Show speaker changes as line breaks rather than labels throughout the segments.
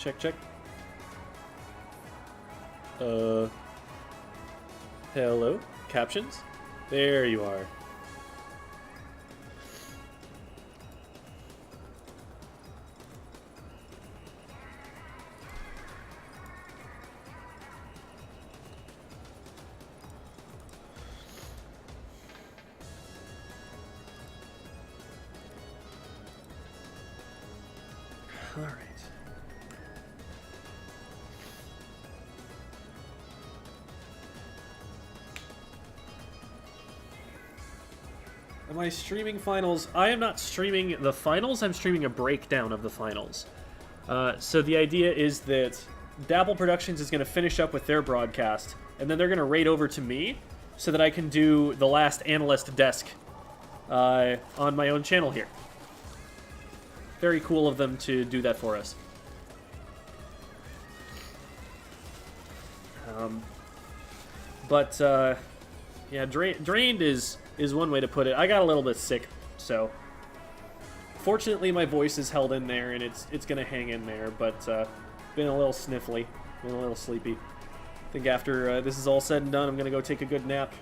check, check. Hello? Captions? There you are. All right. Am I streaming finals? I am not streaming the finals. I'm streaming a breakdown of the finals. So the idea is that DappleProductions is going to finish up with their broadcast, and then they're going to raid over to me so that I can do the last analyst desk on my own channel here. Very cool of them to do that for us. Yeah, drained is one way to put it. I got a little bit sick, so fortunately my voice is held in there and it's gonna hang in there. But been a little sniffly, been a little sleepy. I think after this is all said and done, I'm gonna go take a good nap.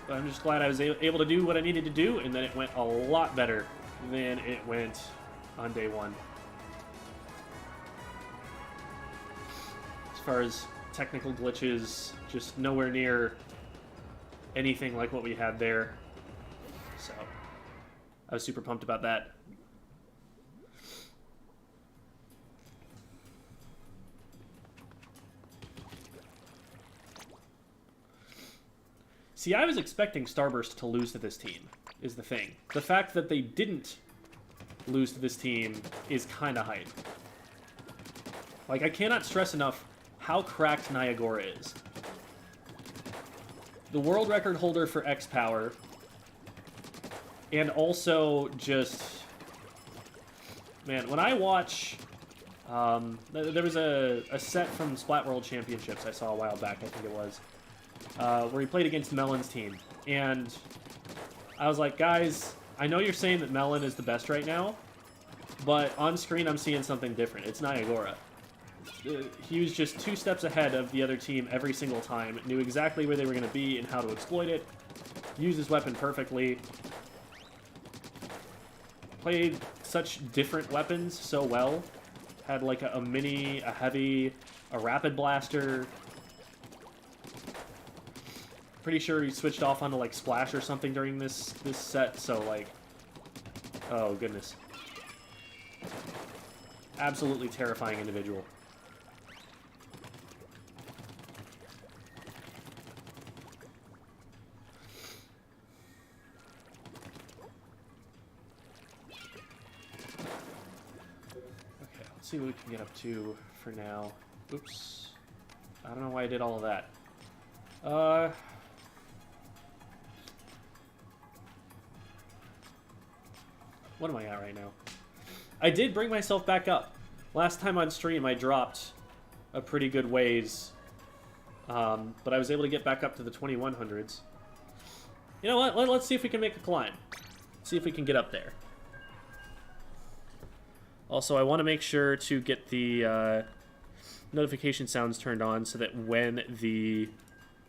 But I'm just glad I was able to do what I needed to do, and then it went a lot better than it went on day one. As far as technical glitches, just nowhere near anything like what we had there. So I was super pumped about that. See, I was expecting Starburst to lose to this team, is the thing. The fact that they didn't lose to this team is kind of hype. Like, I cannot stress enough how cracked Niagara is. The world record holder for X Power, and also just... Man, when I watch... there was a set from Splat World Championships I saw a while back, I think it was. Where he played against Melon's team. And I was like, guys, I know you're saying that Melon is the best right now, but on screen I'm seeing something different. It's Niagara. He was just 2 steps ahead of the other team every single time, knew exactly where they were going to be and how to exploit it, used his weapon perfectly, played such different weapons so well, had like a mini, a heavy, a rapid blaster. Pretty sure he switched off onto like Splash or something during this set, so like, oh goodness. Absolutely terrifying individual. Okay, let's see what we can get up to for now. Oops. I don't know why I did all of that. What am I at right now? I did bring myself back up. Last time on stream, I dropped a pretty good ways. But I was able to get back up to the 2100s. You know what? Let's see if we can make a climb. See if we can get up there. Also, I want to make sure to get the notification sounds turned on so that when the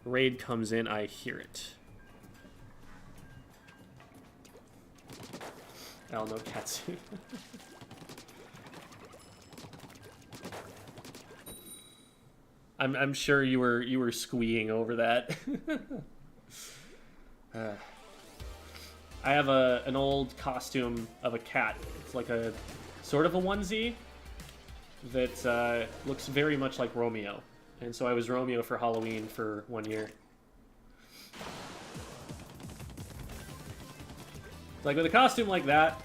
raid comes in, I hear it. Oh, no Katsu. I'm sure you were squeeing over that. I have an old costume of a cat. It's like a sort of a onesie that looks very much like Romeo. And so I was Romeo for Halloween for 1 year. Like, with a costume like that,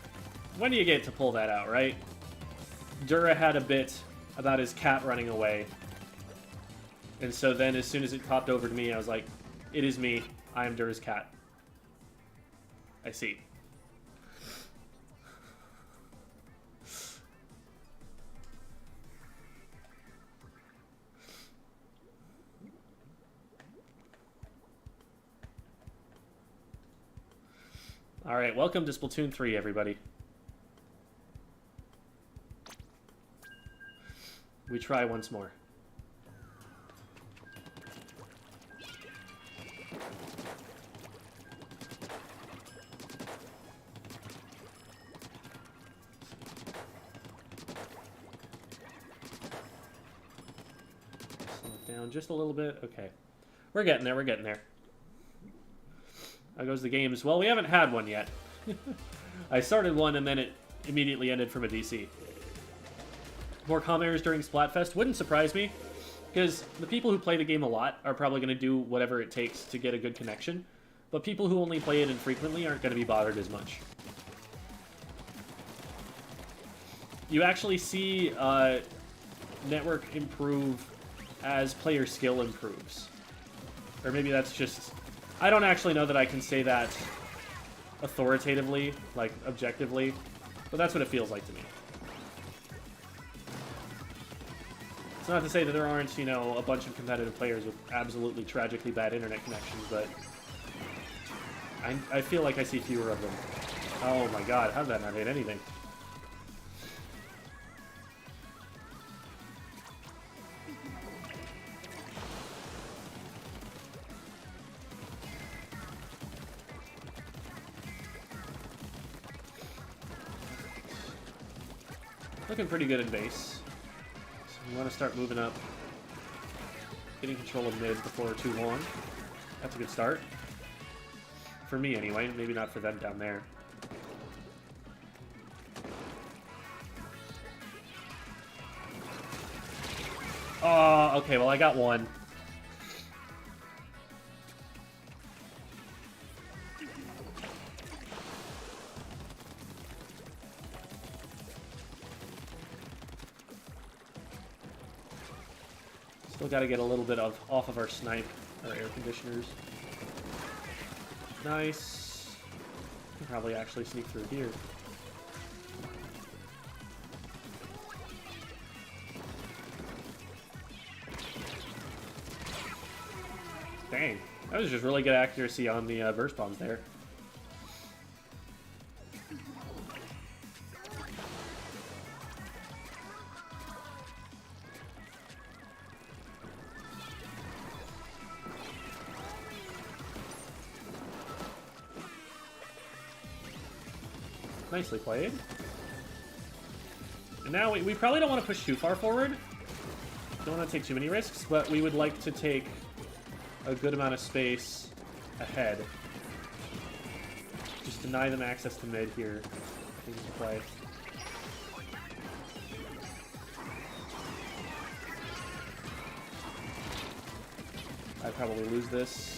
when do you get to pull that out, right? Dura had a bit about his cat running away. And so then, as soon as it popped over to me, I was like, it is me. I am Dura's cat. I see. Alright, welcome to Splatoon 3, everybody. We try once more. Slow it down just a little bit. Okay. We're getting there, we're getting there. How goes the games? Well, we haven't had one yet. I started one and then it immediately ended from a DC. More commenters during Splatfest wouldn't surprise me, because the people who play the game a lot are probably going to do whatever it takes to get a good connection, but people who only play it infrequently aren't going to be bothered as much. You actually see network improve as player skill improves. Or maybe that's just... I don't actually know that I can say that authoritatively, like, objectively, but that's what it feels like to me. It's not to say that there aren't, you know, a bunch of competitive players with absolutely tragically bad internet connections, but I feel like I see fewer of them. Oh my god, how did that not hit anything? Looking pretty good in base. So we want to start moving up. Getting control of mid before too long. That's a good start. For me, anyway. Maybe not for them down there. Oh, okay, well I got one. Still got to get a little bit off of our snipe, our air conditioners. Nice. Can probably actually sneak through here. Dang, that was just really good accuracy on the burst bombs there. Nicely played. And now we probably don't want to push too far forward. Don't want to take too many risks, but we would like to take a good amount of space ahead. Just deny them access to mid here. Things to play. I probably lose this.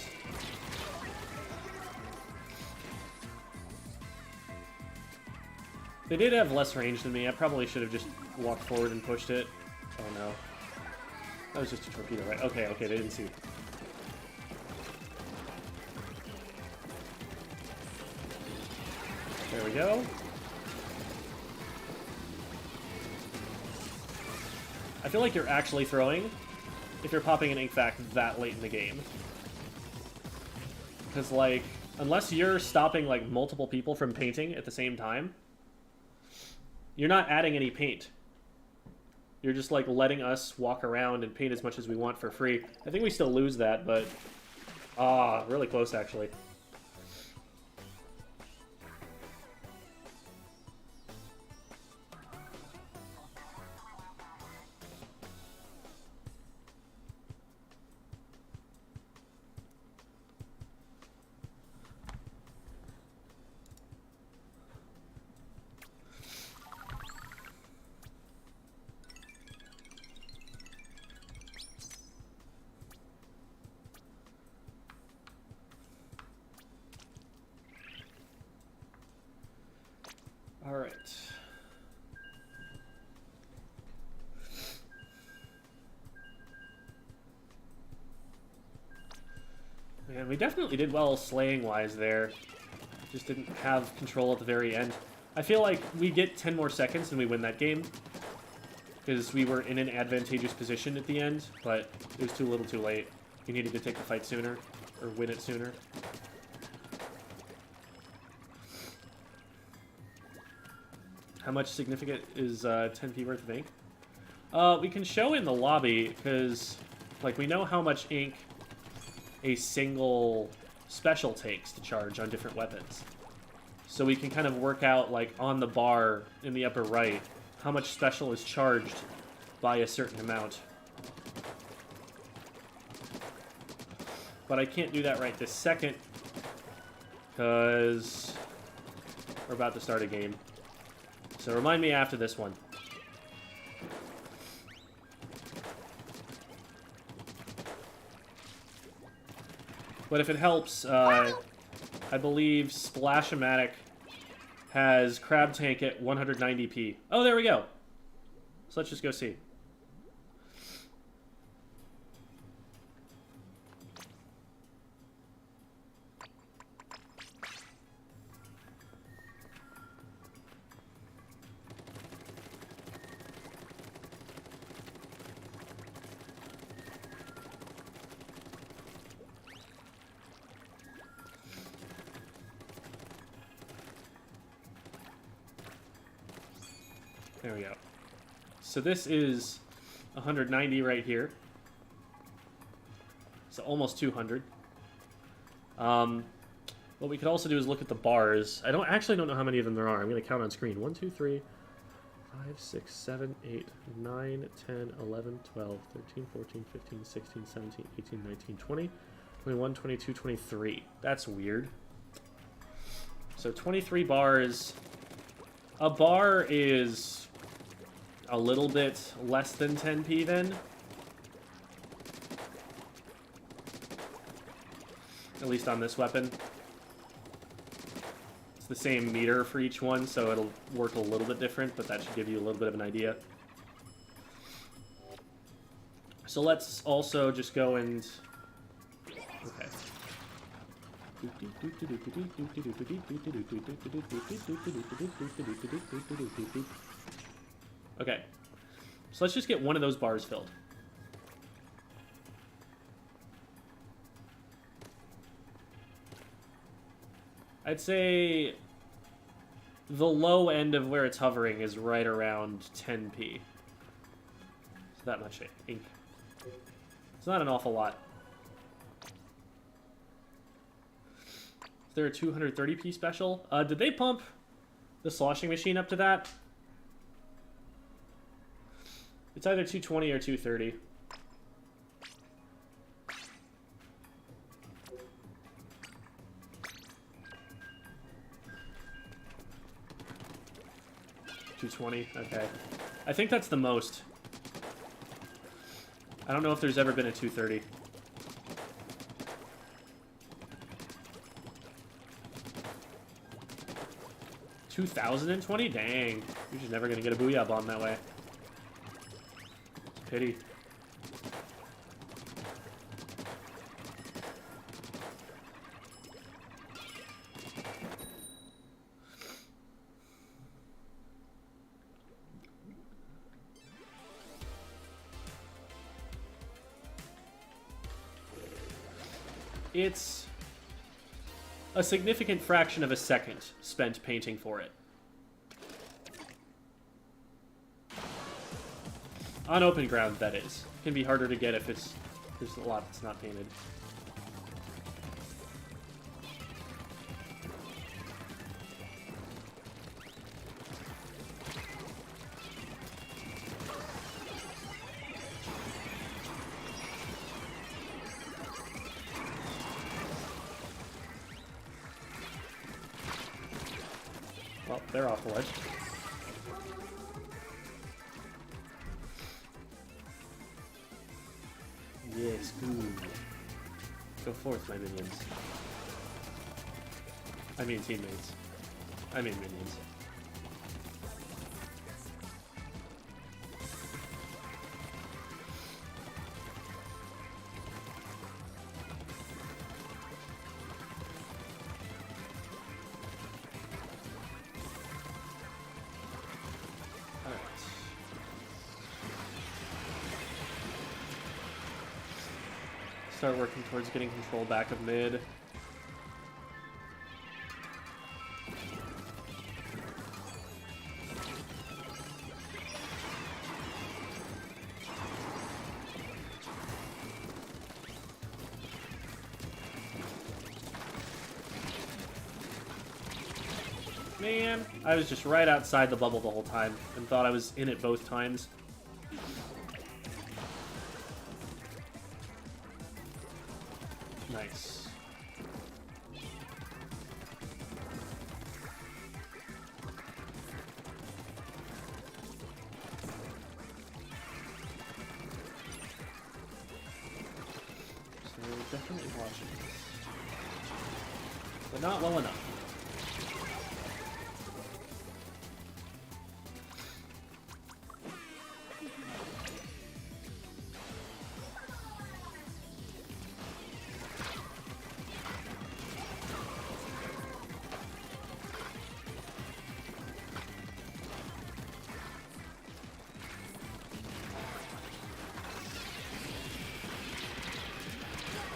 They did have less range than me. I probably should have just walked forward and pushed it. Oh no. That was just a torpedo, right? Okay, okay, they didn't see. There we go. I feel like you're actually throwing if you're popping an ink vac that late in the game. Because, like, unless you're stopping, like, multiple people from painting at the same time, you're not adding any paint. You're just, like, letting us walk around and paint as much as we want for free. I think we still lose that, but... Ah, really close, actually. Alright. Man, we definitely did well slaying-wise there. Just didn't have control at the very end. I feel like we get 10 more seconds and we win that game. Because we were in an advantageous position at the end, but it was too little too late. We needed to take the fight sooner, or win it sooner. How much significant is 10p worth of ink? We can show in the lobby, because, like, we know how much ink a single special takes to charge on different weapons. So we can kind of work out, like, on the bar in the upper right, how much special is charged by a certain amount. But I can't do that right this second, because we're about to start a game. So remind me after this one. But if it helps, I believe Splash-O-Matic has Crab Tank at 190p. Oh, there we go. So let's just go see. There we go. So this is 190 right here. So almost 200. What we could also do is look at the bars. I actually don't know how many of them there are. I'm going to count on screen. 1, 2, 3, 5, 6, 7, 8, 9, 10, 11, 12, 13, 14, 15, 16, 17, 18, 19, 20, 21, 22, 23. That's weird. So 23 bars. A bar is a little bit less than 10p then. At least on this weapon. It's the same meter for each one, so it'll work a little bit different, but that should give you a little bit of an idea. So let's also just go and... Okay. Okay. So let's just get one of those bars filled. I'd say the low end of where it's hovering is right around 10p. So that much ink. It's not an awful lot. Is there a 230p special? Did they pump the sloshing machine up to that? It's either 220 or 230. $220, okay. I think that's the most. I don't know if there's ever been a 230. $2,020? Dang. You're just never gonna get a Booyah Bomb that way. It's a pity. It's a significant fraction of a second spent painting for it. On open ground, that is. It can be harder to get if there's a lot that's not painted. Well, they're off the ledge. Yes, good. Go forth, my minions. I mean teammates. I mean minions. Start working towards getting control back of mid. Man, I was just right outside the bubble the whole time and thought I was in it both times. Nice. So we're definitely watching this. But not well enough.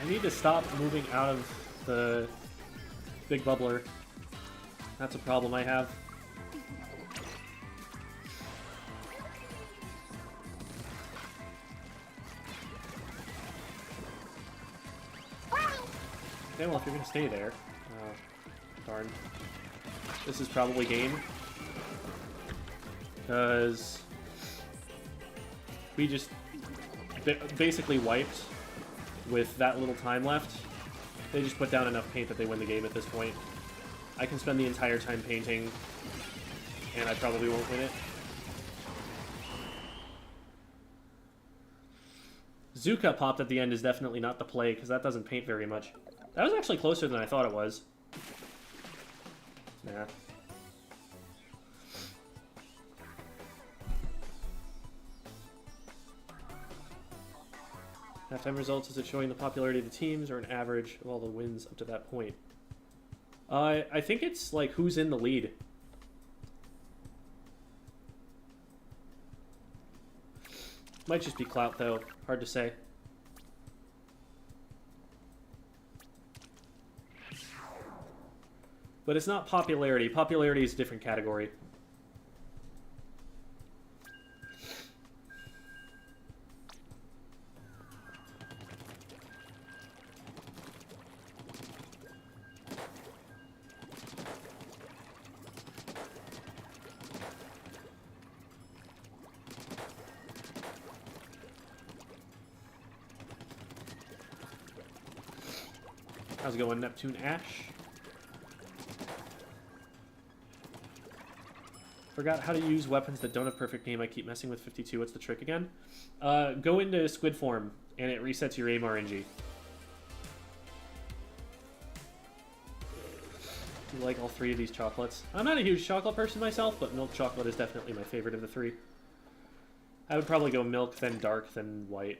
I need to stop moving out of the big bubbler. That's a problem I have. Okay, well, if you're gonna stay there... darn. This is probably game. Because... we just basically wiped with that little time left. They just put down enough paint that they win the game at this point. I can spend the entire time painting, and I probably won't win it. Zuka popped at the end is definitely not the play, because that doesn't paint very much. That was actually closer than I thought it was. Nah. Halftime results, is it showing the popularity of the teams or an average of all the wins up to that point? I think it's like who's in the lead. Might just be clout though, hard to say. But it's not popularity. Popularity is a different category. How's it going, Neptune Ash? Forgot how to use weapons that don't have perfect aim. I keep messing with 52. What's the trick again? Go into squid form, and it resets your aim RNG. Do you like all three of these chocolates? I'm not a huge chocolate person myself, but milk chocolate is definitely my favorite of the three. I would probably go milk, then dark, then white.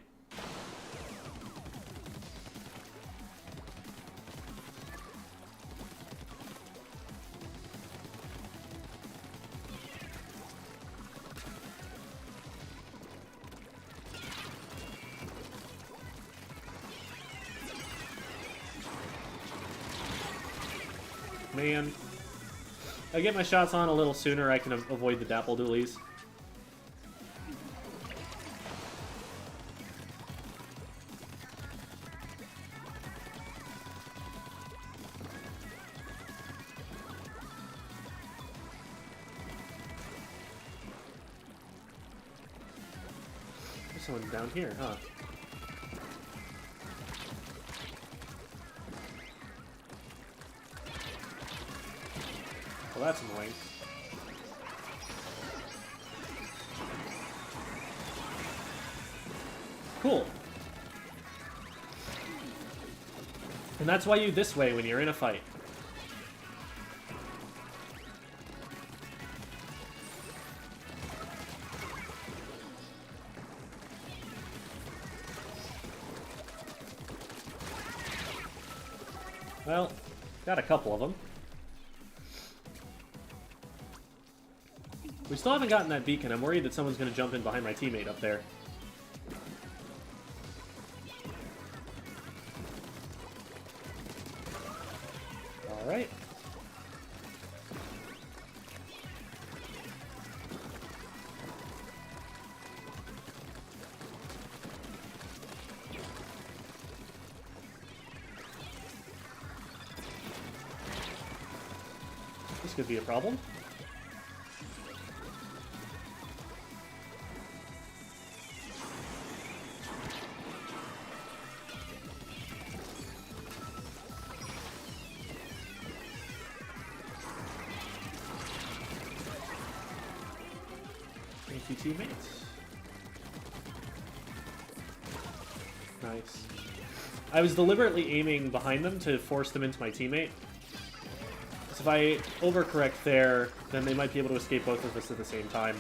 Man, I get my shots on a little sooner, I can avoid the Dapple dualies. There's someone down here, huh? Well, that's annoying. Cool. And that's why you this way when you're in a fight. Well, got a couple of them. We still haven't gotten that beacon. I'm worried that someone's going to jump in behind my teammate up there. Alright. This could be a problem. Thank you, teammates. Nice. I was deliberately aiming behind them to force them into my teammate. So if I overcorrect there, then they might be able to escape both of us at the same time.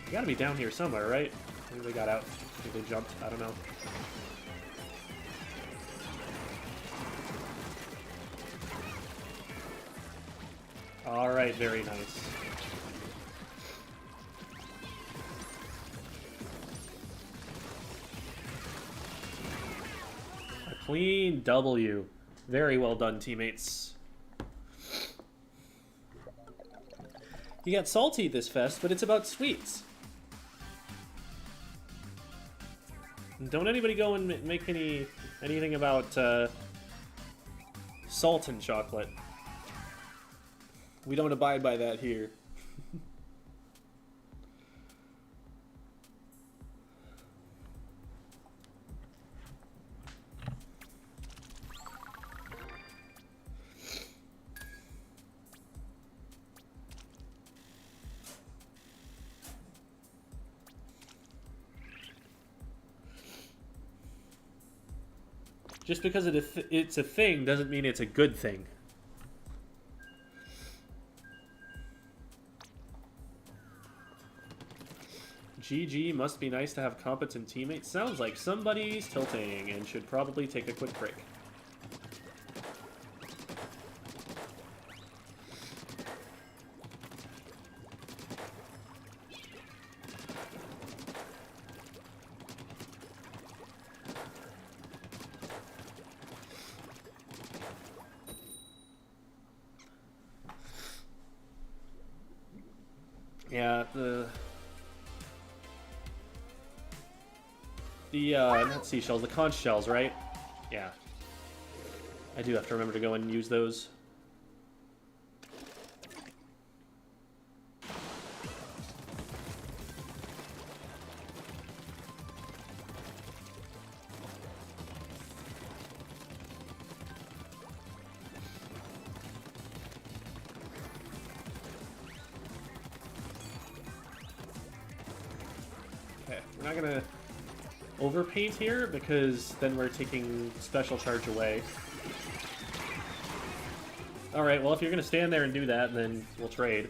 You gotta be down here somewhere, right? Maybe they got out. Maybe they jumped. I don't know. Alright, very nice. A clean W. Very well done, teammates. You got salty this fest, but it's about sweets. Don't anybody go and make anything about salt and chocolate. We don't abide by that here. Just because it's a thing doesn't mean it's a good thing. GG, must be nice to have competent teammates. Sounds like somebody's tilting and should probably take a quick break. Yeah, not seashells, the conch shells, right? Yeah. I do have to remember to go and use those. Okay, we're not gonna overpaint here because then we're taking special charge away. Alright, well if you're gonna stand there and do that, then we'll trade.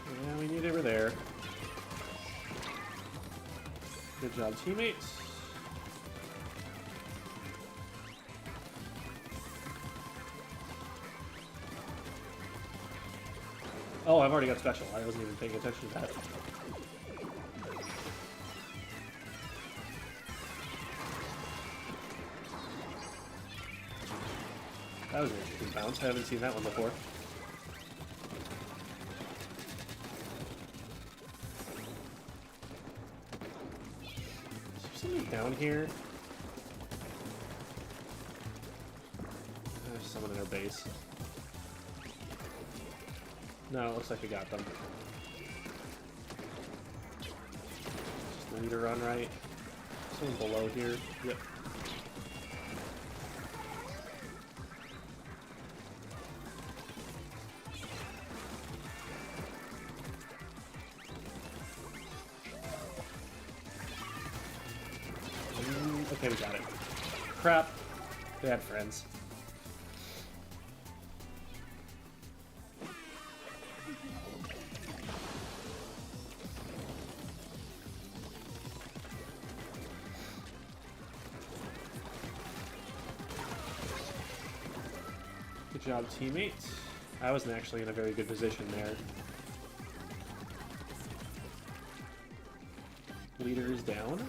Yeah, we need over there. Good job, teammates. Oh, I've already got special. I wasn't even paying attention to that. That was an interesting bounce. I haven't seen that one before. Down here. There's someone in our base. No, it looks like we got them. Just the leader run right. Someone below here. Yep. Okay, we got it. Crap. They had friends. Good job, teammates. I wasn't actually in a very good position there. Leader is down.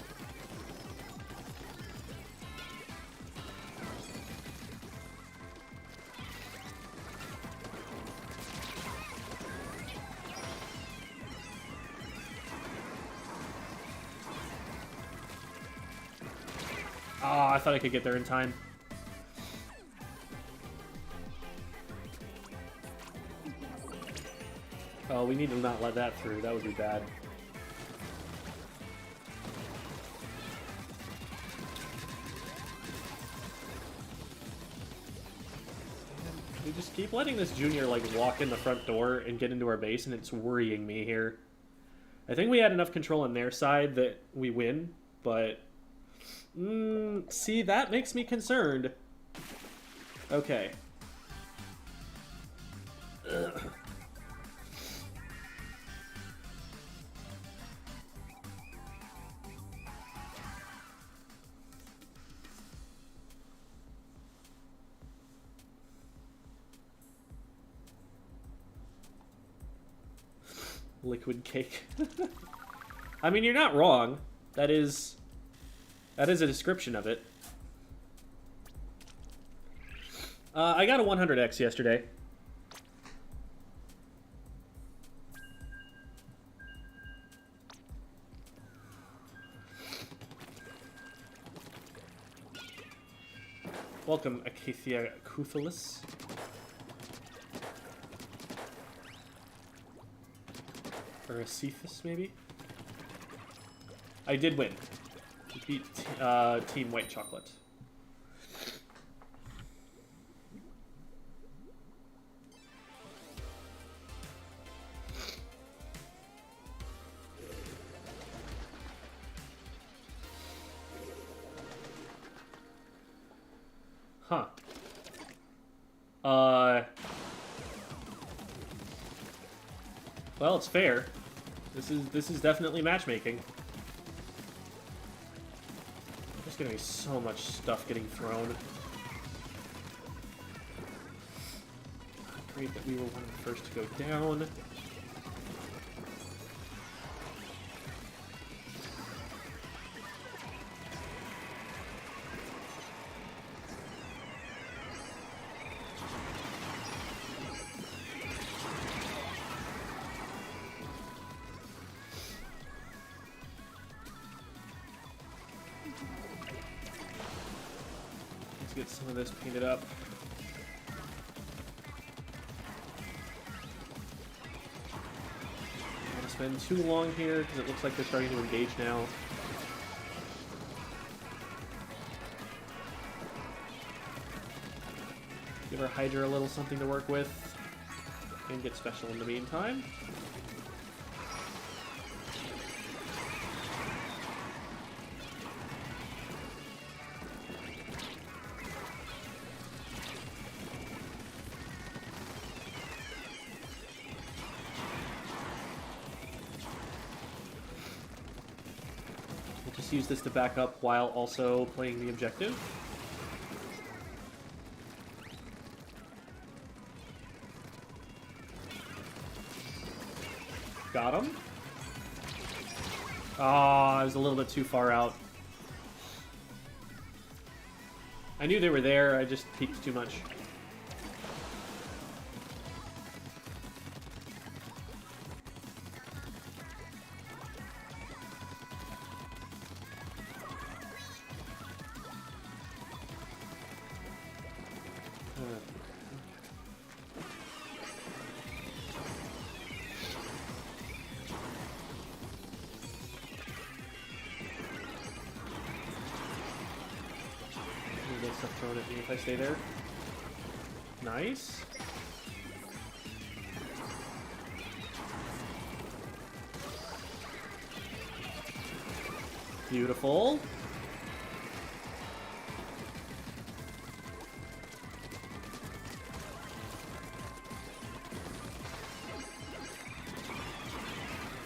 I thought I could get there in time. Oh, we need to not let that through. That would be bad. We just keep letting this junior, like, walk in the front door and get into our base, and it's worrying me here. I think we had enough control on their side that we win, but... see, that makes me concerned. Okay. Ugh. Liquid cake. I mean, you're not wrong. That is a description of it. I got a 100x yesterday. Welcome, Acacia Cuthalis. Or a Cephas, maybe? I did win. We beat Team White Chocolate. Huh. Well, it's fair. This is definitely matchmaking. There's gonna be so much stuff getting thrown. Great that we were one of the first to go down. Get some of this painted up. I don't want to spend too long here because it looks like they're starting to engage now. Give our Hydra a little something to work with and get special in the meantime. Use this to back up while also playing the objective. Got him. Ah, I was a little bit too far out. I knew they were there, I just peeked too much. Throwing at me if I stay there. Nice. Beautiful.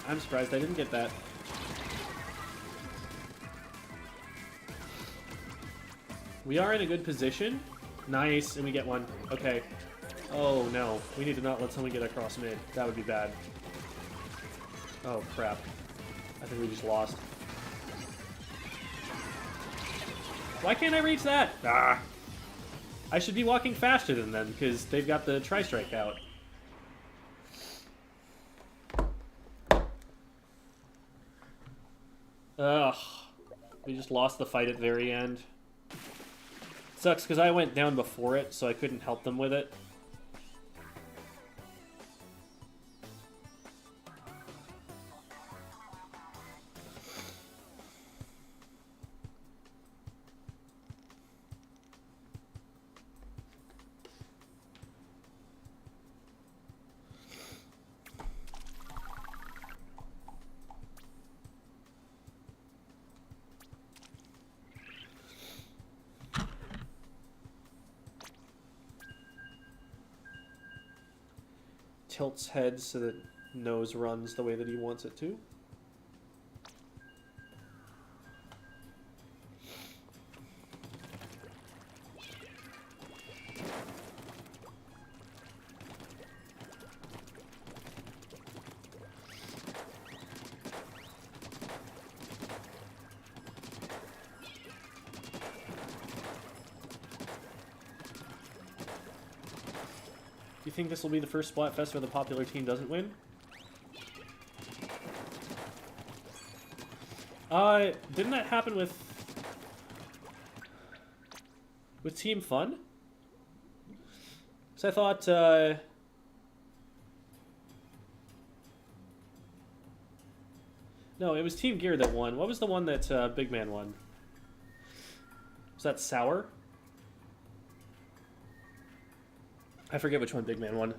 I'm surprised I didn't get that. We are in a good position. Nice, and we get one. Okay. Oh, no. We need to not let someone get across mid. That would be bad. Oh, crap. I think we just lost. Why can't I reach that? Ah! I should be walking faster than them, because they've got the tri-strike out. Ugh. We just lost the fight at the very end. Sucks because I went down before it, so I couldn't help them with it. Tilts head so that nose runs the way that he wants it to. You think this will be the first Splatfest where the popular team doesn't win? Didn't that happen with Team Fun? So I thought, no, it was Team Gear that won. What was the one that Big Man won? Was that Sour? I forget which one Big Man won.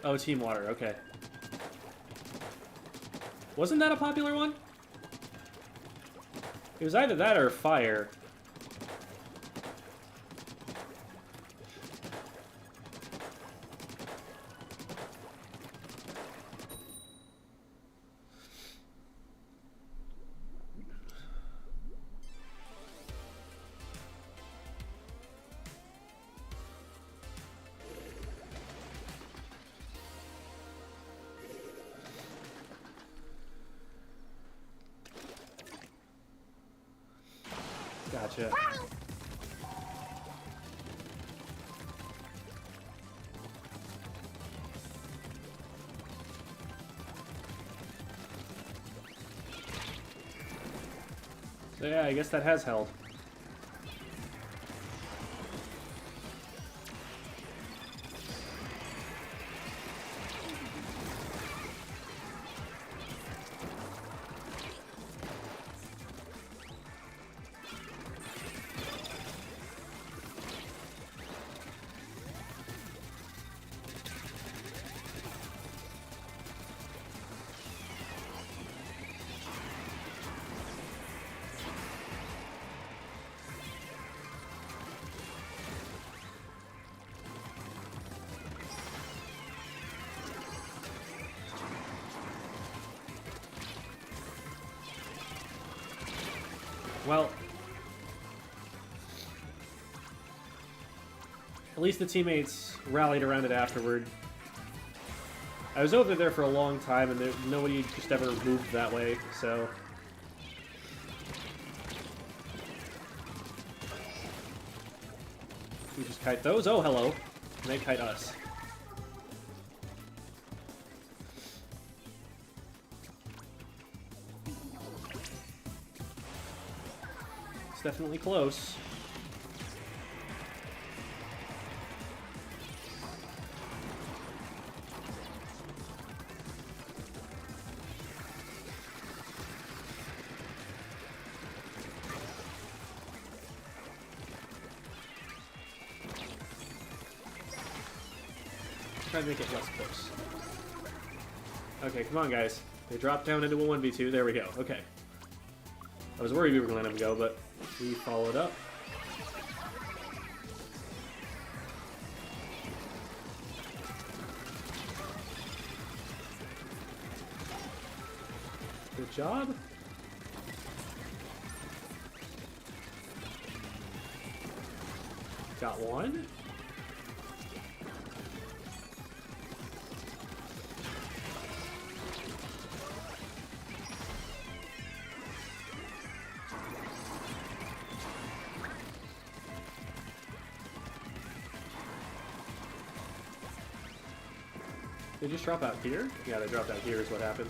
Oh, Team Water, okay. Wasn't that a popular one? It was either that or Fire. Gotcha. So yeah, I guess that has held. Well, at least the teammates rallied around it afterward. I was over there for a long time, and nobody just ever moved that way, so... We just kite those. Oh, hello. And they kite us. It's definitely close. Try to make it less close. Okay, come on, guys. They dropped down into a 1v2. There we go. Okay. I was worried we were going to let him go, but we followed up. Good job. Got one. They just drop out here? Yeah, they dropped out here is what happened.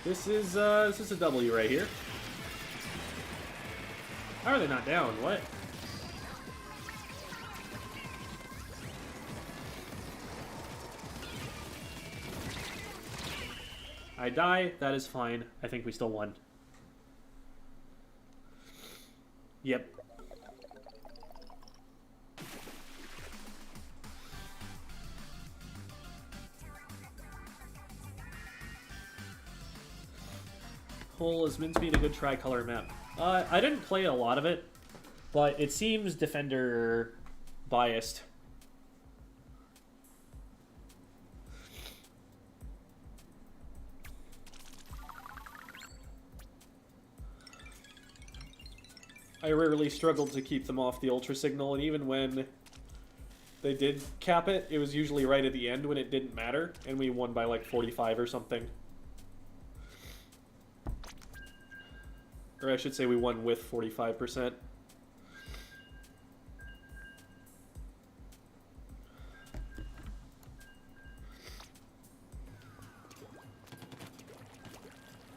This is a W right here. How are they not down? What? I die. That is fine. I think we still won. Yep. Hole is mincemeat a good Tricolor map? I didn't play a lot of it, but it seems defender biased. I rarely struggled to keep them off the ultra signal, and even when they did cap it, it was usually right at the end when it didn't matter, and we won by like 45 or something. Or I should say we won with 45%.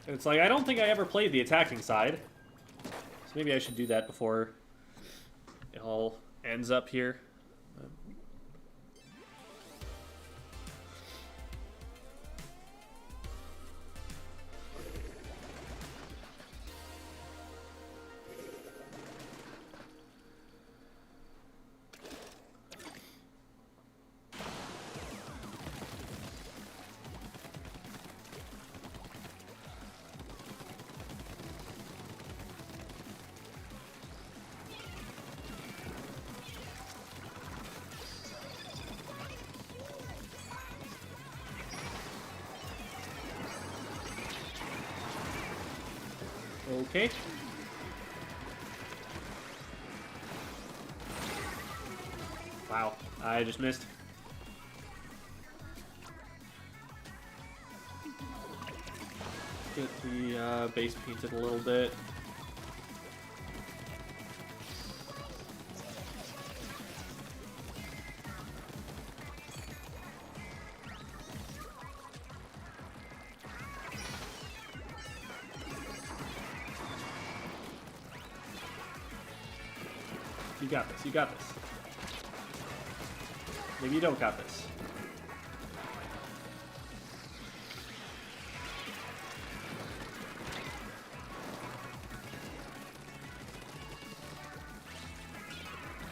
And it's like, I don't think I ever played the attacking side. So maybe I should do that before it all ends up here. Okay. Wow, I just missed. Get the base painted a little bit. You got this, you got this. Maybe you don't got this.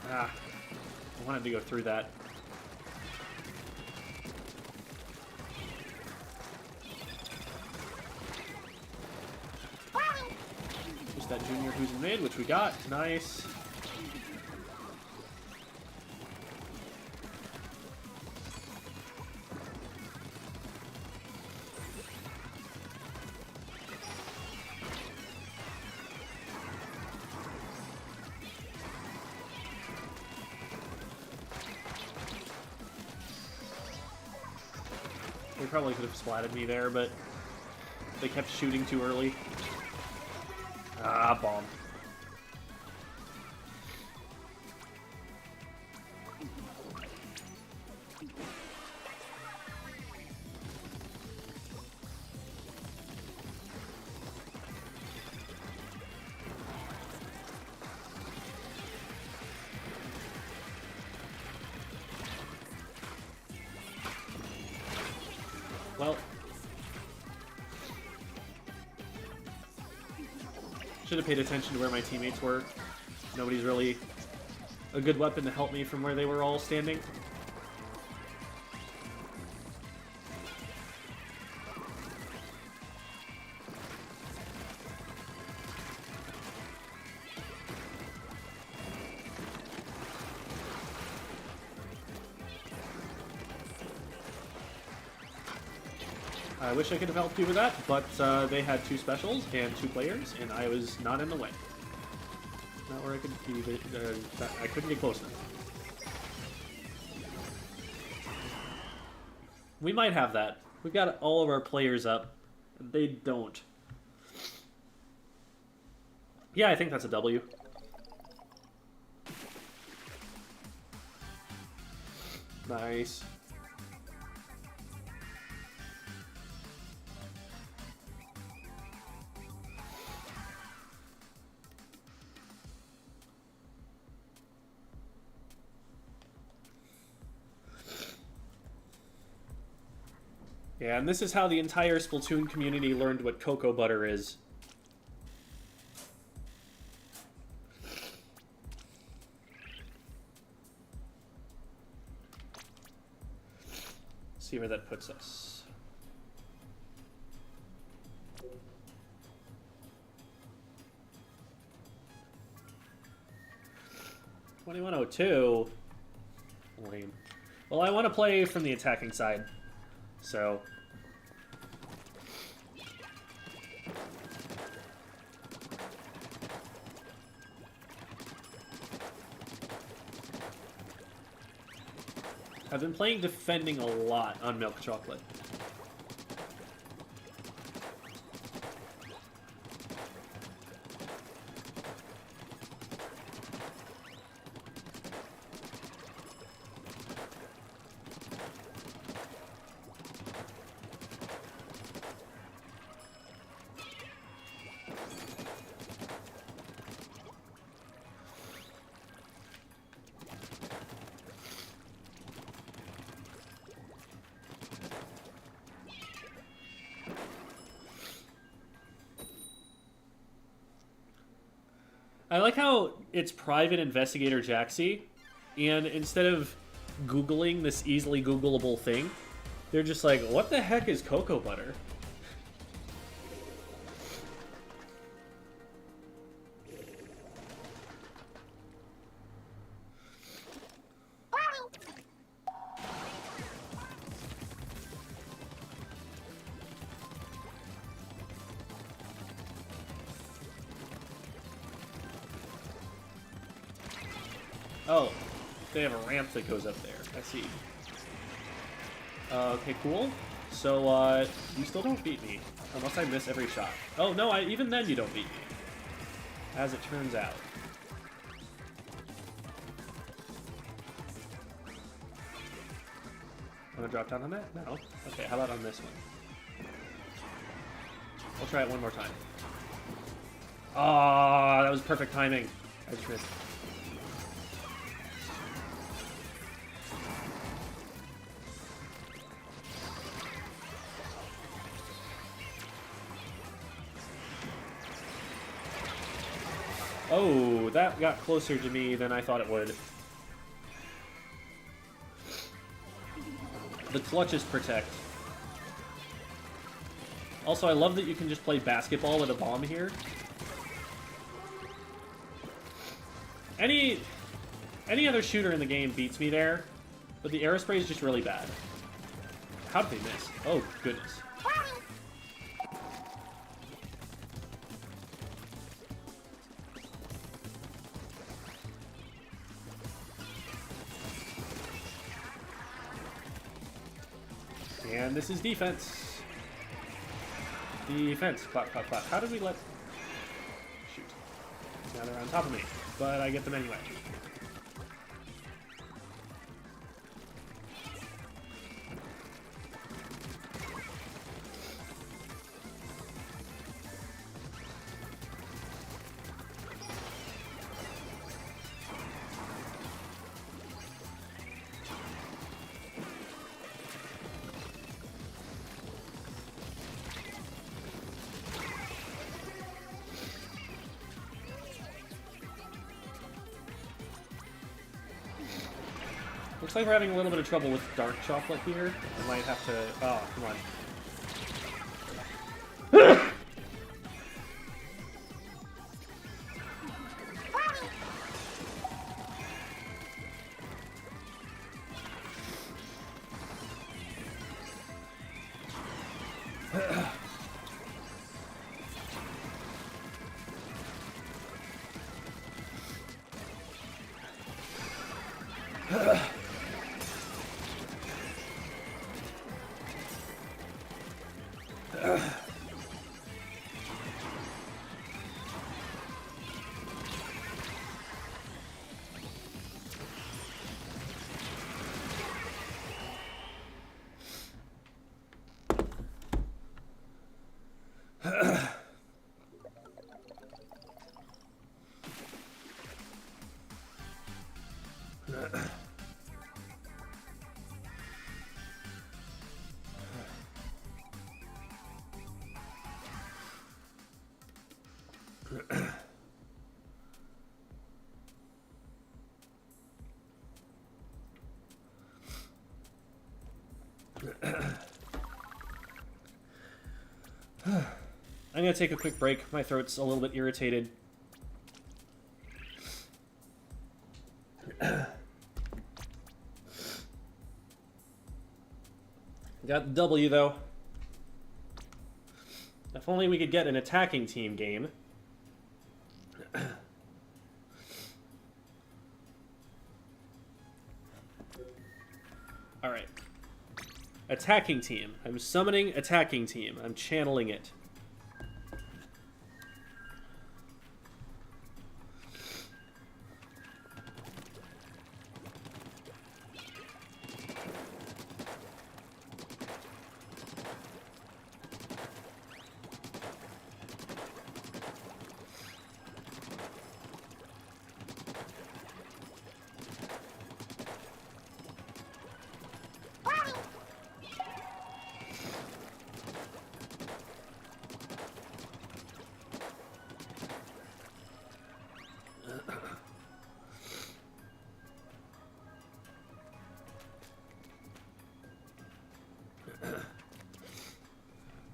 Ah, I wanted to go through that. Just that junior who's in mid, which we got. Nice. They probably could have splatted me there, but they kept shooting too early. Ah, bomb. Well, should have paid attention to where my teammates were. Nobody's really a good weapon to help me from where they were all standing. I wish I could have helped you with that, but they had two specials and two players, and I was not in the way. Not where I could be. I couldn't get close enough. We might have that. We've got all of our players up. They don't. Yeah, I think that's a W. Nice. Yeah, and this is how the entire Splatoon community learned what cocoa butter is. See where that puts us. 2102? Lame. Well, I want to play from the attacking side, so... I've been playing defending a lot on milk chocolate. I like how it's Private Investigator Jaxie, and instead of Googling this easily Googleable thing, they're just like, what the heck is cocoa butter? Oh, they have a ramp that goes up there. I see. Okay, cool. So, you still don't beat me. Unless I miss every shot. Oh, no, even then you don't beat me. As it turns out. Want to drop down on that? No? Okay, how about on this one? We'll try it one more time. Ah, that was perfect timing. I just missed. Oh, that got closer to me than I thought it would. The clutches protect. Also, I love that you can just play basketball with a bomb here. Any other shooter in the game beats me there, but the aerospray is just really bad. How did they miss? Oh, goodness. And this is defense. Defense. Clap, clap, clap. How did we let... Shoot. Now they're on top of me, but I get them anyway. Looks like we're having a little bit of trouble with dark chocolate here. I might have to... Oh, come on. I'm gonna take a quick break. My throat's a little bit irritated. Got the W, though. If only we could get an attacking team game. Alright. Attacking team. I'm summoning attacking team. I'm channeling it.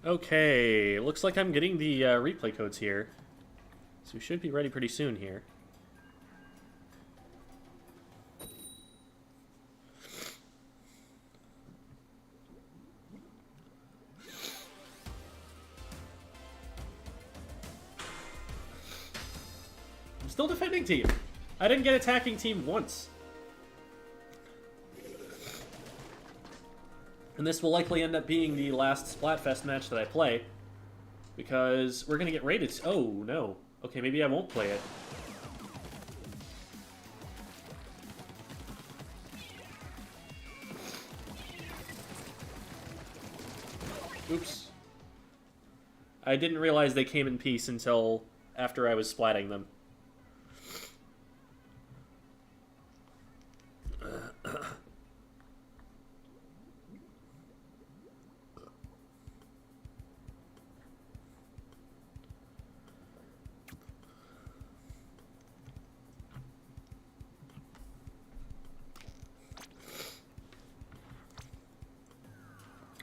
Okay, looks like I'm getting the replay codes here. So we should be ready pretty soon here. I'm still defending team. I didn't get attacking team once. And this will likely end up being the last Splatfest match that I play. Because we're going to get raided. Oh, no. Okay, maybe I won't play it. Oops. I didn't realize they came in peace until after I was splatting them.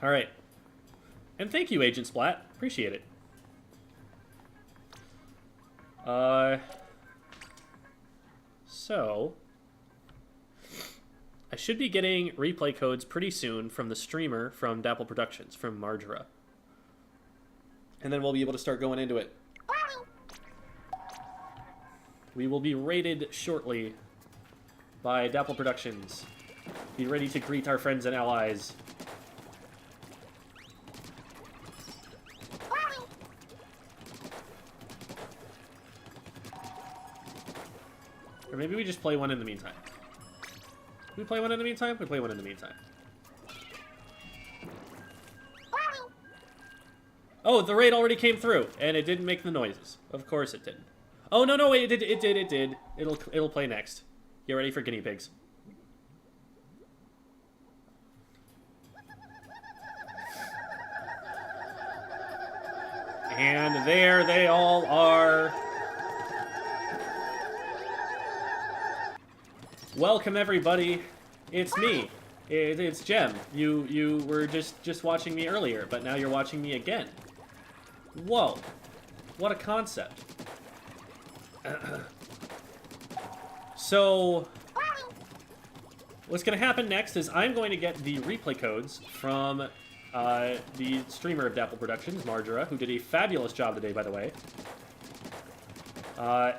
Alright. And thank you, Agent Splat. Appreciate it. So... I should be getting replay codes pretty soon from the streamer from DappleProductions, from Marjora. And then we'll be able to start going into it. We will be raided shortly by DappleProductions. Be ready to greet our friends and allies. Or maybe we just play one in the meantime. We play one in the meantime? We play one in the meantime. Oh, the raid already came through, and it didn't make the noises. Of course it didn't. Oh, no, no, wait, it did. It'll play next. Get ready for guinea pigs. And there they all are. Welcome, everybody. It's me. It's Gem. You were just watching me earlier, but now you're watching me again. Whoa. What a concept. So, what's going to happen next is I'm going to get the replay codes from the streamer of DappleProductions, Marjora, who did a fabulous job today, by the way.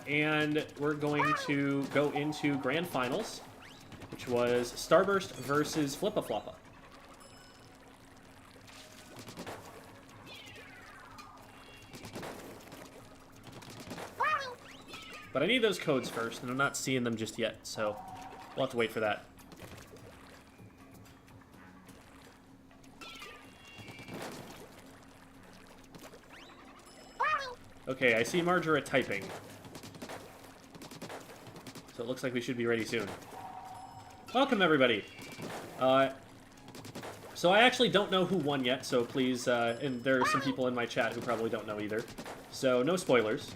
And we're going to go into Grand Finals, which was Starburst versus Flippa Floppa. But I need those codes first, and I'm not seeing them just yet, so we'll have to wait for that. Okay, I see Marjora typing. So it looks like we should be ready soon. Welcome, everybody. So I actually don't know who won yet, so please, and there are some people in my chat who probably don't know either. So no spoilers.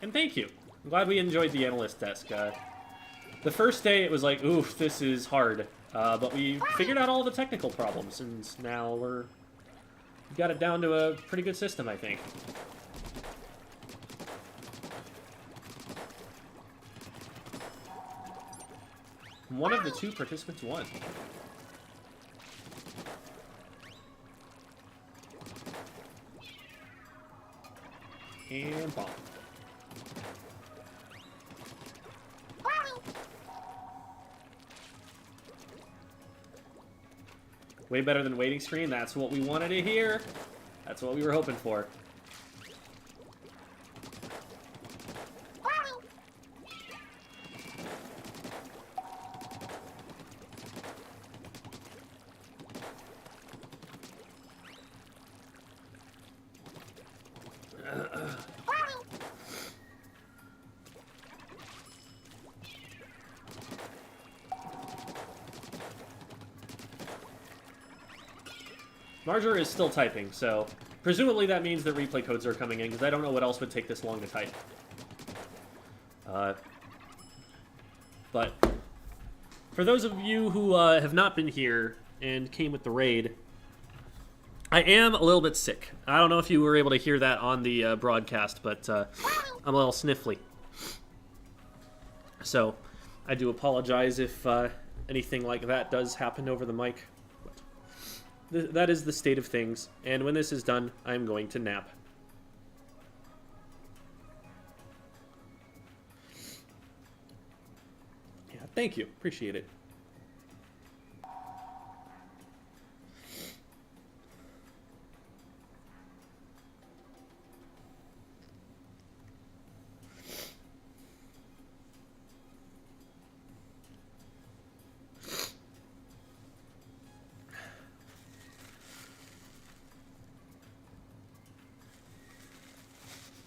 And thank you. I'm glad we enjoyed the analyst desk. The first day it was like, oof, this is hard. But we figured out all the technical problems, and now we've got it down to a pretty good system, I think. One of the two participants won. And bomb. Way better than waiting screen. That's what we wanted to hear. That's what we were hoping for. Marjorie is still typing, so presumably that means that replay codes are coming in, because I don't know what else would take this long to type. But for those of you who have not been here and came with the raid, I am a little bit sick. I don't know if you were able to hear that on the broadcast, but I'm a little sniffly. So I do apologize if anything like that does happen over the mic. That is the state of things, and when this is done, I'm going to nap. Yeah, thank you. Appreciate it.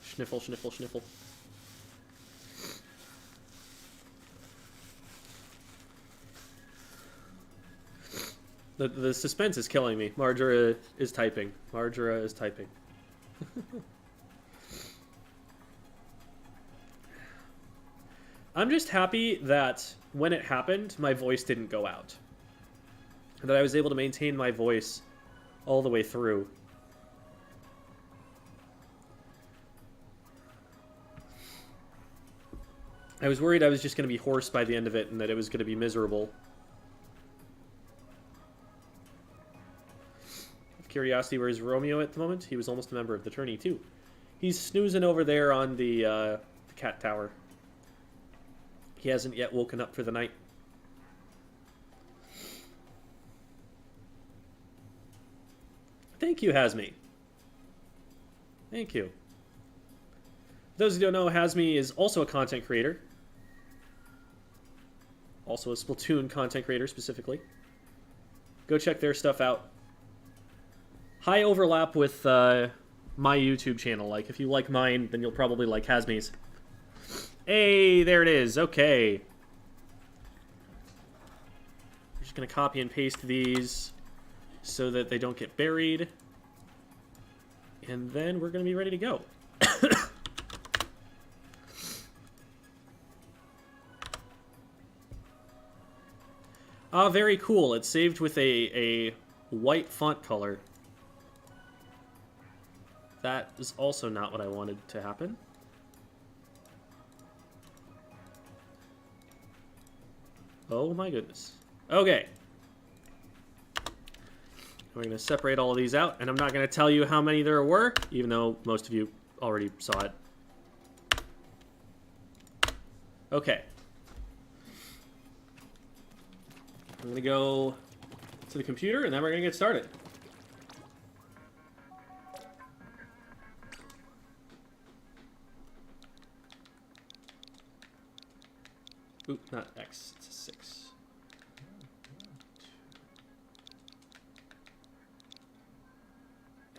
Sniffle, sniffle, sniffle. The suspense is killing me. Marjorie is typing. Marjorie is typing. I'm just happy that when it happened, my voice didn't go out. That I was able to maintain my voice all the way through. I was worried I was just going to be hoarse by the end of it and that it was going to be miserable. Of curiosity, where's Romeo at the moment? He was almost a member of the tourney, too. He's snoozing over there on the cat tower. He hasn't yet woken up for the night. Thank you, Hasmi. Thank you. For those who don't know, Hasmi is also a content creator. Also a Splatoon content creator, specifically. Go check their stuff out. High overlap with my YouTube channel. Like, if you like mine, then you'll probably like Hasmi's. Hey, there it is. Okay. I'm just going to copy and paste these so that they don't get buried. And then we're going to be ready to go. Ah, very cool. It's saved with a white font color. That is also not what I wanted to happen. Oh my goodness. Okay. We're going to separate all of these out, and I'm not going to tell you how many there were, even though most of you already saw it. Okay. I'm going to go to the computer, and then we're going to get started. Oop, not X, it's a 6.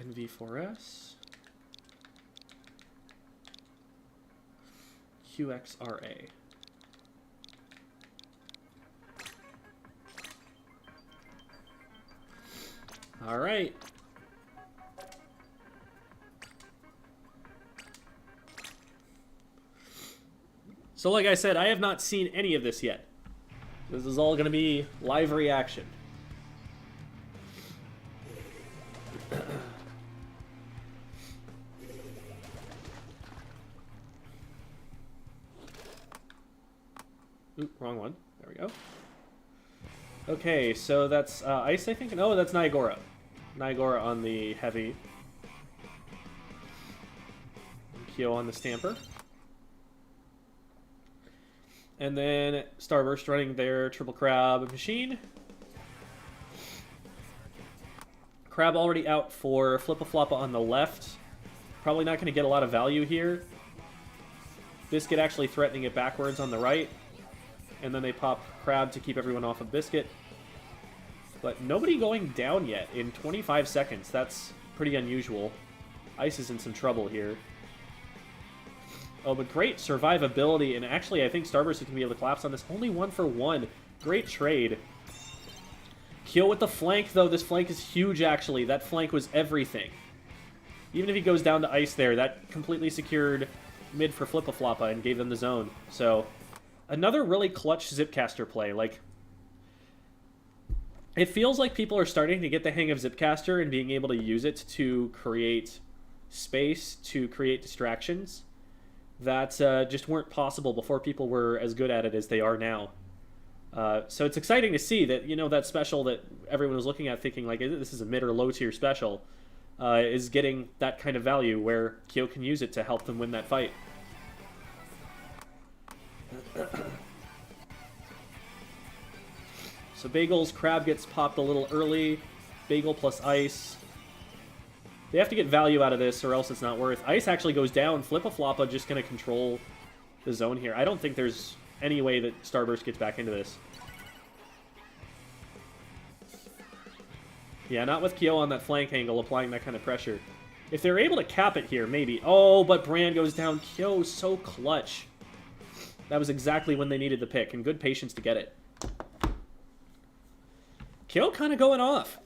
NV4S. QXRA. All right. So like I said, I have not seen any of this yet. This is all going to be live reaction. Oop, wrong one. There we go. Okay, so that's Ice, I think? No, that's Niagara. Niagara on the heavy. Kyo on the Stamper. And then Starburst running their Triple Crab machine. Crab already out for Flippa Floppa on the left. Probably not going to get a lot of value here. Biscuit actually threatening it backwards on the right. And then they pop Crab to keep everyone off of Biscuit. But nobody going down yet in 25 seconds. That's pretty unusual. Ice is in some trouble here. Oh, but great survivability. And actually, I think Starburst is going to be able to collapse on this. Only 1 for 1. Great trade. Kyo with the flank, though. This flank is huge, actually. That flank was everything. Even if he goes down to Ice there, that completely secured mid for Flippa Floppa and gave them the zone. So, another really clutch Zipcaster play. Like, it feels like people are starting to get the hang of Zipcaster and being able to use it to create space, to create distractions that just weren't possible before people were as good at it as they are now. So it's exciting to see that, you know, that special that everyone was looking at thinking, like, this is a mid or low tier special, is getting that kind of value where Kyo can use it to help them win that fight. So Bagel's Crab gets popped a little early. Bagel plus Ice. They have to get value out of this or else it's not worth. Ice actually goes down. Flippa Floppa just going to control the zone here. I don't think there's any way that Starburst gets back into this. Yeah, not with Kyo on that flank angle applying that kind of pressure. If they're able to cap it here, maybe. Oh, but Brand goes down. Kyo, so clutch. That was exactly when they needed the pick, and good patience to get it. Kyo kind of going off.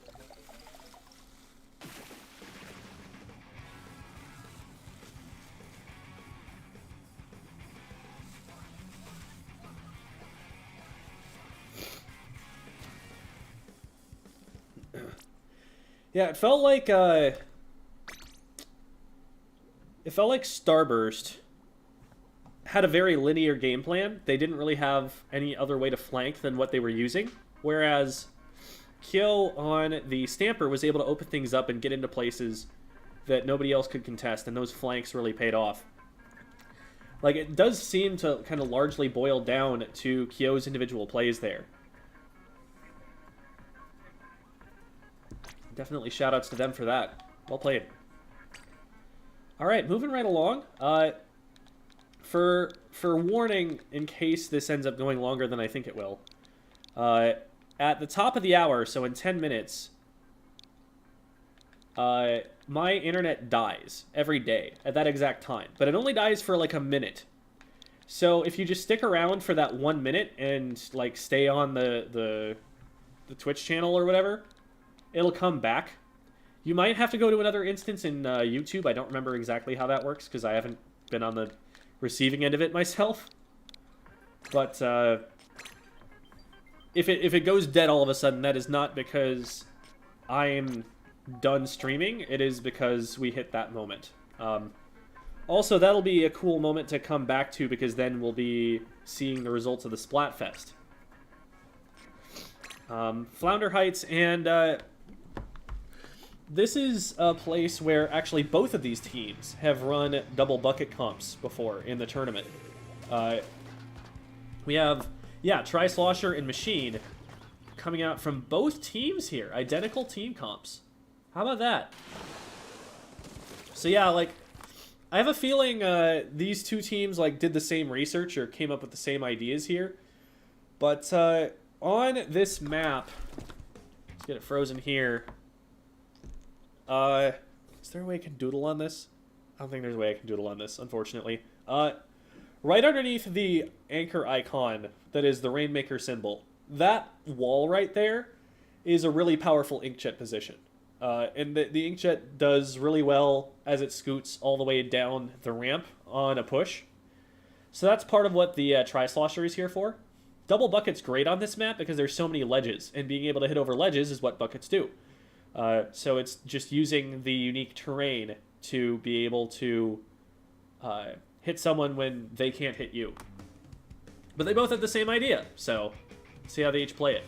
Yeah, it felt like Starburst had a very linear game plan. They didn't really have any other way to flank than what they were using, whereas Kyo on the Stamper was able to open things up and get into places that nobody else could contest, and those flanks really paid off. Like, it does seem to kind of largely boil down to Kyo's individual plays there. Definitely shoutouts to them for that. Well played. Alright, moving right along. For warning, in case this ends up going longer than I think it will, at the top of the hour, so in 10 minutes, my internet dies every day at that exact time. But it only dies for like a minute. So if you just stick around for that 1 minute and like stay on the Twitch channel or whatever, it'll come back. You might have to go to another instance in YouTube. I don't remember exactly how that works because I haven't been on the receiving end of it myself. But if it goes dead all of a sudden, that is not because I'm done streaming. It is because we hit that moment. Also, that'll be a cool moment to come back to because then we'll be seeing the results of the Splatfest. Flounder Heights, and this is a place where actually both of these teams have run double bucket comps before in the tournament. We have, yeah, Tri-Slosher and Machine coming out from both teams here. Identical team comps. How about that? So yeah, like, I have a feeling these two teams like did the same research or came up with the same ideas here. But on this map, let's get it frozen here. Is there a way I can doodle on this? I don't think there's a way I can doodle on this, unfortunately. Right underneath the anchor icon that is the Rainmaker symbol, that wall right there is a really powerful inkjet position. And the inkjet does really well as it scoots all the way down the ramp on a push. So that's part of what the Tri-Slosher is here for. Double bucket's great on this map because there's so many ledges, and being able to hit over ledges is what buckets do. So it's just using the unique terrain to be able to hit someone when they can't hit you. But they both have the same idea, so see how they each play it.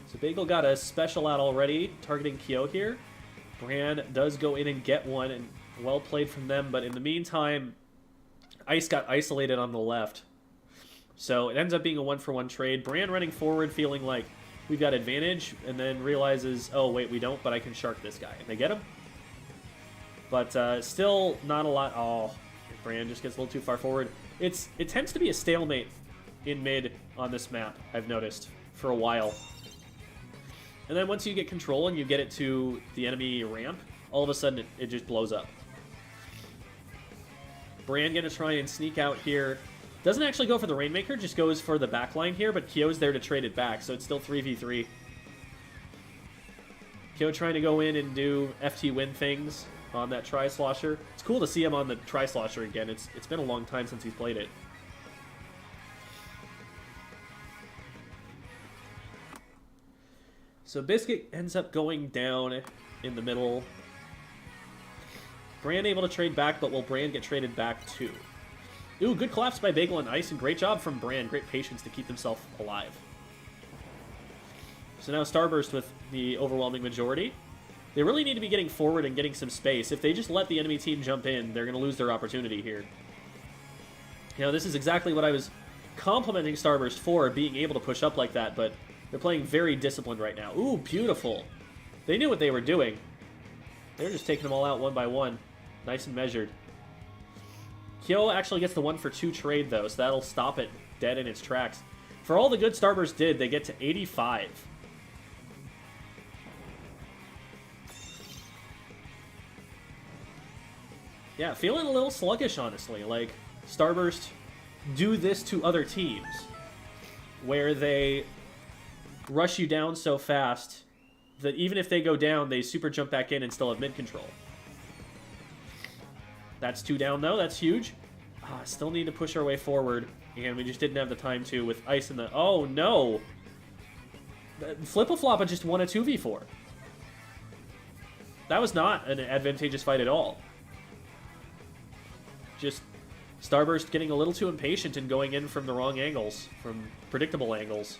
So Bagel got a special out already, targeting Kyo here. Bran does go in and get one, and well played from them, but in the meantime, Ice got isolated on the left. So it ends up being a one-for-one trade. Bran running forward, feeling like we've got advantage, and then realizes, oh, wait, we don't, but I can shark this guy. And they get him. But still not a lot. Oh, Bran just gets a little too far forward. It tends to be a stalemate in mid on this map, I've noticed, for a while. And then once you get control and you get it to the enemy ramp, all of a sudden it just blows up. Bran gonna try and sneak out here. Doesn't actually go for the Rainmaker, just goes for the backline here, but Kyo's there to trade it back, so it's still 3v3. Kyo trying to go in and do FT win things on that Tri-Slosher. It's cool to see him on the Tri-Slosher again. It's been a long time since he's played it. So Biscuit ends up going down in the middle. Bran able to trade back, but will Bran get traded back too? Ooh, good collapse by Bagel and Ice, and great job from Bran. Great patience to keep himself alive. So now Starburst with the overwhelming majority. They really need to be getting forward and getting some space. If they just let the enemy team jump in, they're going to lose their opportunity here. You know, this is exactly what I was complimenting Starburst for, being able to push up like that, but they're playing very disciplined right now. Ooh, beautiful. They knew what they were doing. They're just taking them all out one by one. Nice and measured. Kyo actually gets the 1-for-2 trade, though, so that'll stop it dead in its tracks. For all the good Starburst did, they get to 85. Yeah, feeling a little sluggish, honestly. Like, Starburst do this to other teams, where they rush you down so fast that even if they go down, they super jump back in and still have mid control. That's 2 down, though. That's huge. Still need to push our way forward, and we just didn't have the time to with Ice in the... Oh, no! Flippa Floppa just won a 2v4. That was not an advantageous fight at all. Just Starburst getting a little too impatient and going in from the wrong angles, from predictable angles.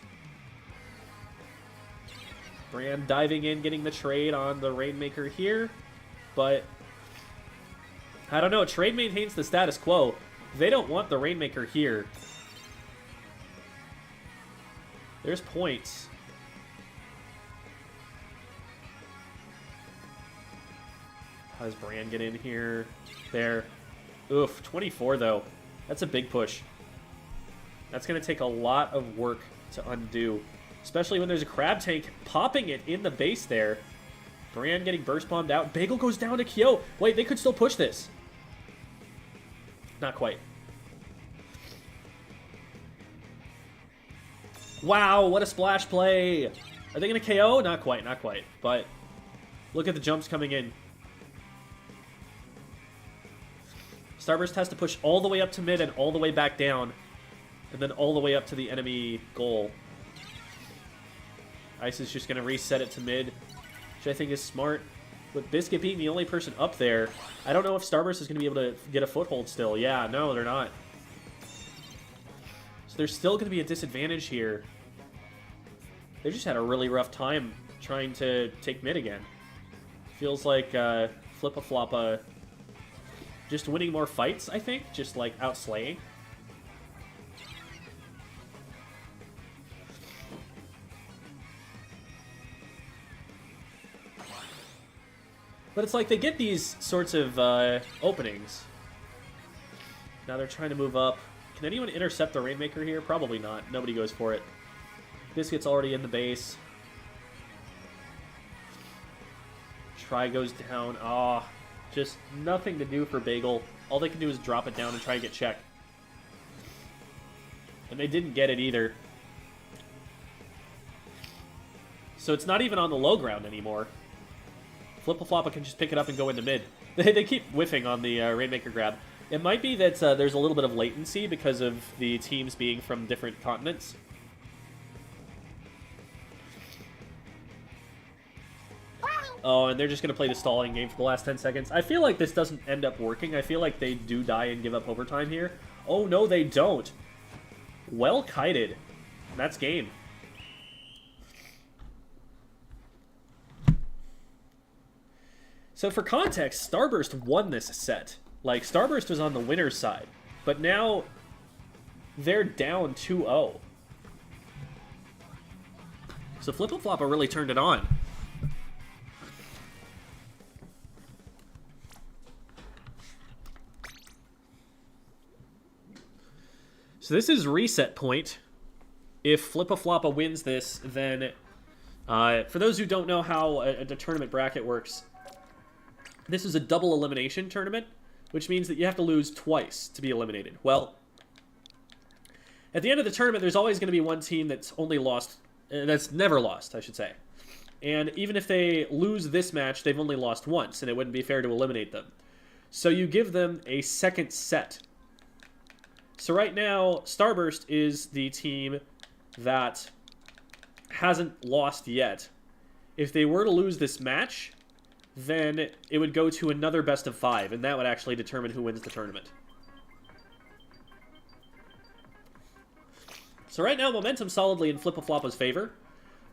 Bran diving in, getting the trade on the Rainmaker here, but I don't know. Trade maintains the status quo. They don't want the Rainmaker here. There's points. How does Bran get in here? There. Oof, 24 though. That's a big push. That's going to take a lot of work to undo. Especially when there's a crab tank popping it in the base there. Bran getting burst bombed out. Bagel goes down to Kyo. Wait, they could still push this. Not quite. Wow, what a splash play. Are they going to KO? Not quite, not quite. But look at the jumps coming in. Starburst has to push all the way up to mid and all the way back down. And then all the way up to the enemy goal. Ice is just going to reset it to mid, which I think is smart. With Biscuit being the only person up there, I don't know if Starburst is going to be able to get a foothold still. Yeah, no, they're not. So there's still going to be a disadvantage here. They just had a really rough time trying to take mid again. Feels like Flippa Floppa just winning more fights, I think. Just like outslaying. But it's like they get these sorts of openings. Now they're trying to move up. Can anyone intercept the Rainmaker here? Probably not. Nobody goes for it. Biscuit's already in the base. Try goes down. Ah, just nothing to do for Bagel. All they can do is drop it down and try and get check. And they didn't get it either. So it's not even on the low ground anymore. Flippa Floppa can just pick it up and go into mid. They keep whiffing on the Rainmaker grab. It might be that there's a little bit of latency because of the teams being from different continents. Oh, and they're just going to play the stalling game for the last 10 seconds. I feel like this doesn't end up working. I feel like they do die and give up overtime here. Oh, no, they don't. Well kited. That's game. So for context, Starburst won this set. Like, Starburst was on the winner's side. But now, they're down 2-0. So Flippa Floppa really turned it on. So this is reset point. If Flippa Floppa wins this, then... for those who don't know how a tournament bracket works, this is a double elimination tournament, which means that you have to lose twice to be eliminated. Well, at the end of the tournament, there's always going to be one team that's only lost... that's never lost, I should say. And even if they lose this match, they've only lost once, and it wouldn't be fair to eliminate them. So you give them a second set. So right now, Starburst is the team that hasn't lost yet. If they were to lose this match, then it would go to another best of 5, and that would actually determine who wins the tournament. So right now, momentum's solidly in Flippa Floppa's favor,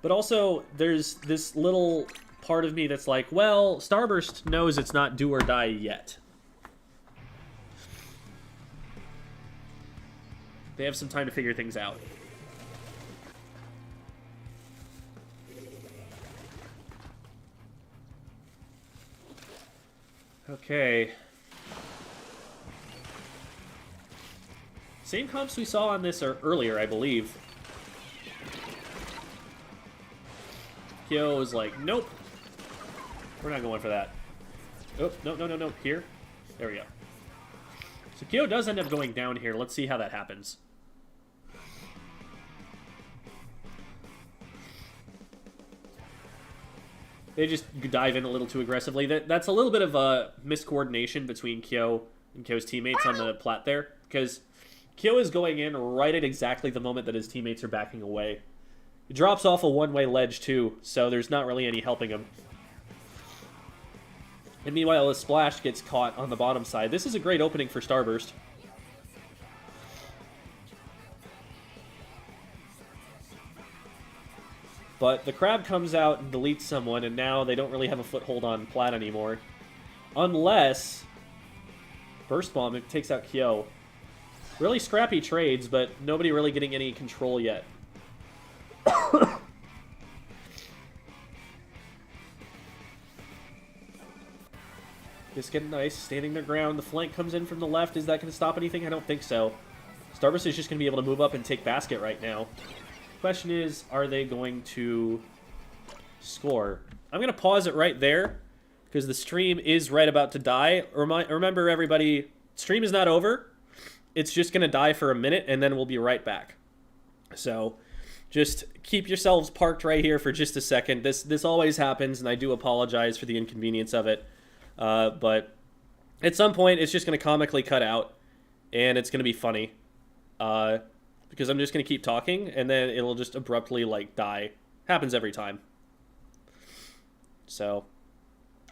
but also there's this little part of me that's like, well, Starburst knows it's not do or die yet. They have some time to figure things out. Okay. Same comps we saw on this earlier, I believe. Kyo was like, nope. We're not going for that. Oh, no. Here. There we go. So Kyo does end up going down here. Let's see how that happens. They just dive in a little too aggressively. That's a little bit of a miscoordination between Kyo and Kyo's teammates on the plat there, because Kyo is going in right at exactly the moment that his teammates are backing away. He drops off a one-way ledge too, so there's not really any helping him. And meanwhile, a splash gets caught on the bottom side. This is a great opening for Starburst. But the crab comes out and deletes someone, and now they don't really have a foothold on plat anymore. Unless Burst Bomb takes out Kyo. Really scrappy trades, but nobody really getting any control yet. Just getting nice, standing their ground. The flank comes in from the left. Is that going to stop anything? I don't think so. Starburst is just going to be able to move up and take basket right now. Question is, are they going to score? I'm going to pause it right there because the stream is right about to die. Remember, everybody, stream is not over. It's just going to die for a minute, and then we'll be right back. So just keep yourselves parked right here for just a second. This always happens, and I do apologize for the inconvenience of it. But at some point, it's just going to comically cut out, and it's going to be funny. Because I'm just going to keep talking, and then it'll just abruptly, like, die. Happens every time. So